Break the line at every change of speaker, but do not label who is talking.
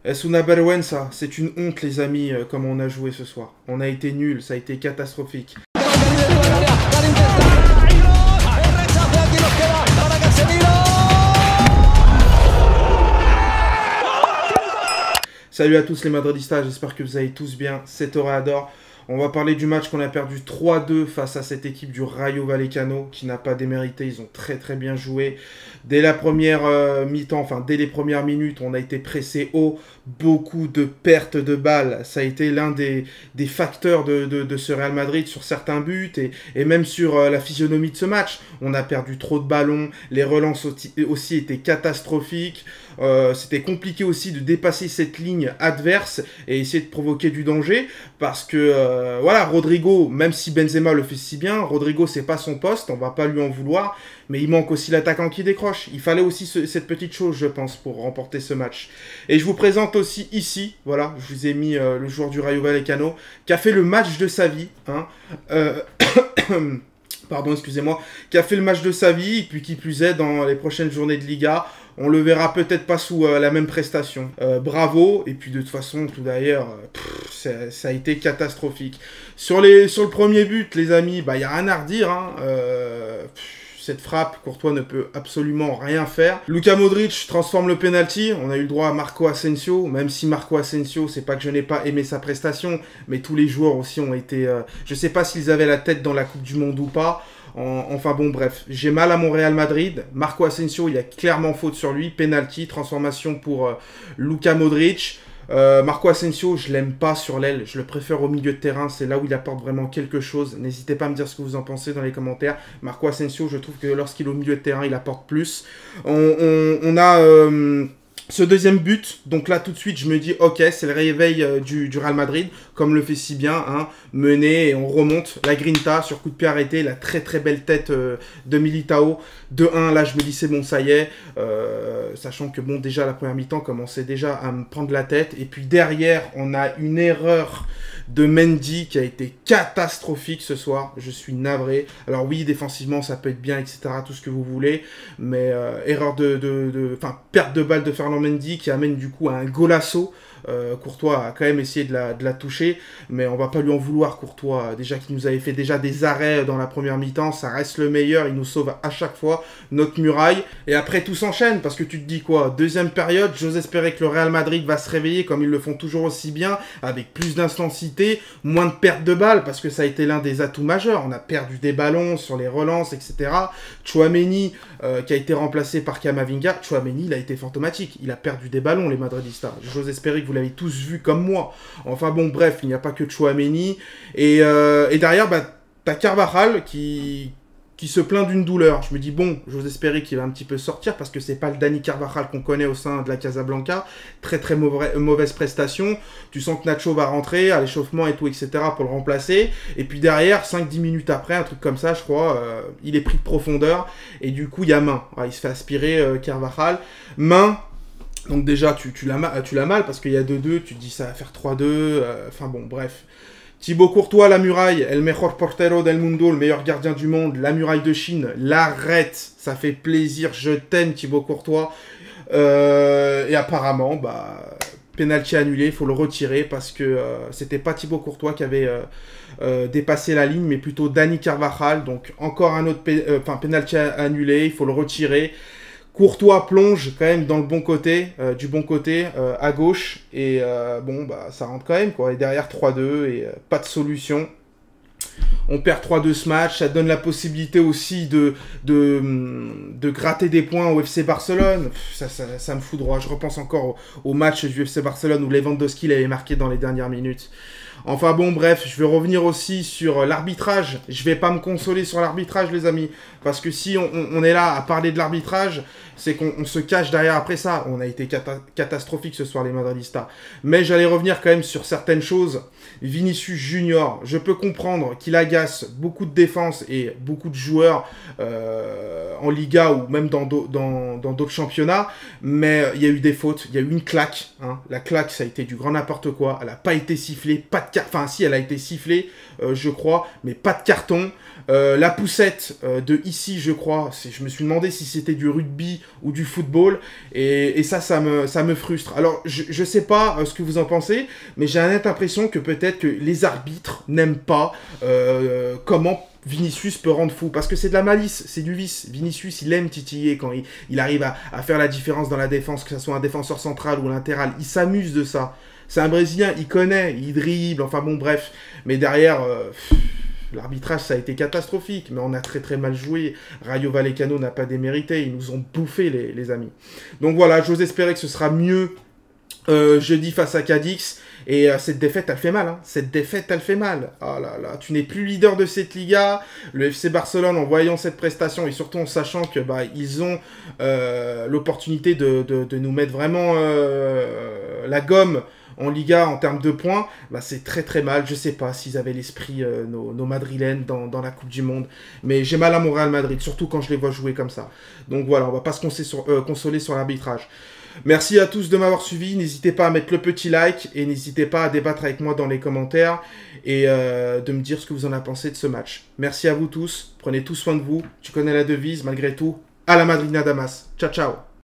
Es una vergüenza, c'est une honte les amis, comme on a joué ce soir. On a été nuls, ça a été catastrophique. Salut à tous les Madridistas, j'espère que vous allez tous bien, c'est Toréador. On va parler du match qu'on a perdu 3-2 face à cette équipe du Rayo Vallecano qui n'a pas démérité, ils ont très bien joué. Dès la première mi-temps, enfin dès les premières minutes, on a été pressé haut, beaucoup de pertes de balles. Ça a été l'un des facteurs de ce Real Madrid sur certains buts et même sur la physionomie de ce match. On a perdu trop de ballons, les relances aussi étaient catastrophiques. C'était compliqué aussi de dépasser cette ligne adverse et essayer de provoquer du danger parce que voilà, Rodrigo, même si Benzema le fait si bien, Rodrigo c'est pas son poste, on va pas lui en vouloir, mais il manque aussi l'attaquant qui décroche. Il fallait aussi cette petite chose, je pense, pour remporter ce match. Et je vous présente aussi ici, voilà, je vous ai mis le joueur du Rayo Vallecano qui a fait le match de sa vie, hein, pardon, excusez-moi, qui a fait le match de sa vie, et puis qui plus est, dans les prochaines journées de Liga, on le verra peut-être pas sous la même prestation. Bravo, et puis de toute façon, tout d'ailleurs, ça a été catastrophique. Sur le premier but, les amis, bah, y a rien à redire, hein. Cette frappe, Courtois ne peut absolument rien faire. Luka Modric transforme le penalty. On a eu le droit à Marco Asensio, même si Marco Asensio, c'est pas que je n'ai pas aimé sa prestation, mais tous les joueurs aussi ont été... je sais pas s'ils avaient la tête dans la Coupe du Monde ou pas. Enfin bon, bref, j'ai mal à mon Real Madrid. Marco Asensio, il y a clairement faute sur lui. Penalty, transformation pour Luka Modric. Marco Asensio, je l'aime pas sur l'aile, je le préfère au milieu de terrain, c'est là où il apporte vraiment quelque chose. N'hésitez pas à me dire ce que vous en pensez dans les commentaires. Marco Asensio, je trouve que lorsqu'il est au milieu de terrain, il apporte plus. On a ce deuxième but, donc là tout de suite je me dis ok, c'est le réveil du Real Madrid, comme le fait si bien, hein, mener et on remonte, la grinta sur coup de pied arrêté, la très belle tête de Militao, 2-1, là je me dis c'est bon ça y est, sachant que bon déjà la première mi-temps commençait déjà à me prendre la tête, et puis derrière on a une erreur de Mendy qui a été catastrophique ce soir, je suis navré. Alors oui, défensivement ça peut être bien, etc., tout ce que vous voulez, mais erreur perte de balle de Ferland Mendy qui amène du coup à un golasso. Courtois a quand même essayé de la toucher, mais on va pas lui en vouloir. Courtois, déjà qu'il nous avait fait déjà des arrêts dans la première mi-temps, ça reste le meilleur, il nous sauve à chaque fois, notre muraille, et après tout s'enchaîne, parce que tu te dis quoi, deuxième période, j'ose espérer que le Real Madrid va se réveiller comme ils le font toujours aussi bien, avec plus d'intensité, moins de perte de balles, parce que ça a été l'un des atouts majeurs, on a perdu des ballons sur les relances, etc. Tchouaméni, qui a été remplacé par Camavinga, Tchouaméni, il a été fantomatique, il a perdu des ballons, les Madridistas, j'ose espérer que vous l'avez tous vu comme moi. Enfin bon, bref, il n'y a pas que Tchouaméni. Et derrière, bah, t'as Carvajal qui se plaint d'une douleur. Je me dis, bon, j'ose espérer qu'il va un petit peu sortir, parce que c'est pas le Dani Carvajal qu'on connaît au sein de la Casablanca. Très mauvaise prestation. Tu sens que Nacho va rentrer à l'échauffement et tout, etc., pour le remplacer. Et puis derrière, 5-10 minutes après, un truc comme ça, je crois, il est pris de profondeur. Et du coup, il y a main. Ouais, il se fait aspirer, Carvajal. Main. Donc déjà, tu l'as mal parce qu'il y a 2-2, tu te dis ça va faire 3-2, enfin bon, bref. Thibaut Courtois, la muraille, el mejor portero del mundo, le meilleur gardien du monde, la muraille de Chine, l'arrête, ça fait plaisir, je t'aime Thibaut Courtois. Et apparemment, bah, penalty annulé, il faut le retirer parce que c'était pas Thibaut Courtois qui avait dépassé la ligne, mais plutôt Dani Carvajal, donc encore un autre penalty annulé, il faut le retirer. Courtois plonge quand même dans le bon côté, du bon côté, à gauche, et bon, bah, ça rentre quand même, quoi. Et derrière 3-2, et pas de solution. On perd 3-2 ce match, ça donne la possibilité aussi de gratter des points au FC Barcelone. Ça me fout droit. Je repense encore au match du FC Barcelone où Lewandowski l'avait marqué dans les dernières minutes. Enfin bon, bref, je vais revenir aussi sur l'arbitrage. Je vais pas me consoler sur l'arbitrage, les amis. Parce que si on est là à parler de l'arbitrage, c'est qu'on se cache derrière après ça. On a été catastrophique ce soir, les Madridistas. Mais j'allais revenir quand même sur certaines choses. Vinicius Junior, je peux comprendre qu'il agace Fabregas, beaucoup de défense et beaucoup de joueurs en Liga ou même dans d'autres championnats, mais il y a eu des fautes, il y a eu une claque, hein. La claque, ça a été du grand n'importe quoi, elle n'a pas été sifflée, pas de enfin si, elle a été sifflée, je crois, mais pas de carton. La poussette de ici, je crois, je me suis demandé si c'était du rugby ou du football, et ça me frustre. Alors, je sais pas ce que vous en pensez, mais j'ai la nette impression que peut-être que les arbitres n'aiment pas comment Vinicius peut rendre fou, parce que c'est de la malice, c'est du vice. Vinicius, il aime titiller quand il arrive à faire la différence dans la défense, que ce soit un défenseur central ou latéral, il s'amuse de ça. C'est un Brésilien, il connaît, il dribble, enfin bon, bref. Mais derrière, l'arbitrage, ça a été catastrophique, mais on a très très mal joué. Rayo Vallecano n'a pas démérité, ils nous ont bouffé, les amis. Donc voilà, j'ose espérer que ce sera mieux jeudi face à Cadix. Et cette défaite, elle fait mal. Hein. Cette défaite, elle fait mal. Oh là là, tu n'es plus leader de cette Liga. Le FC Barcelone, en voyant cette prestation et surtout en sachant que ils ont l'opportunité de nous mettre vraiment la gomme en Liga en termes de points, c'est très très mal. Je sais pas s'ils avaient l'esprit, nos Madrilènes dans la Coupe du Monde. Mais j'ai mal à mon Real Madrid, surtout quand je les vois jouer comme ça. Donc voilà, on va pas se consoler sur l'arbitrage. Merci à tous de m'avoir suivi, n'hésitez pas à mettre le petit like et n'hésitez pas à débattre avec moi dans les commentaires et de me dire ce que vous en avez pensé de ce match. Merci à vous tous, prenez tous soin de vous, tu connais la devise malgré tout, à la Madrid Damas. Ciao ciao.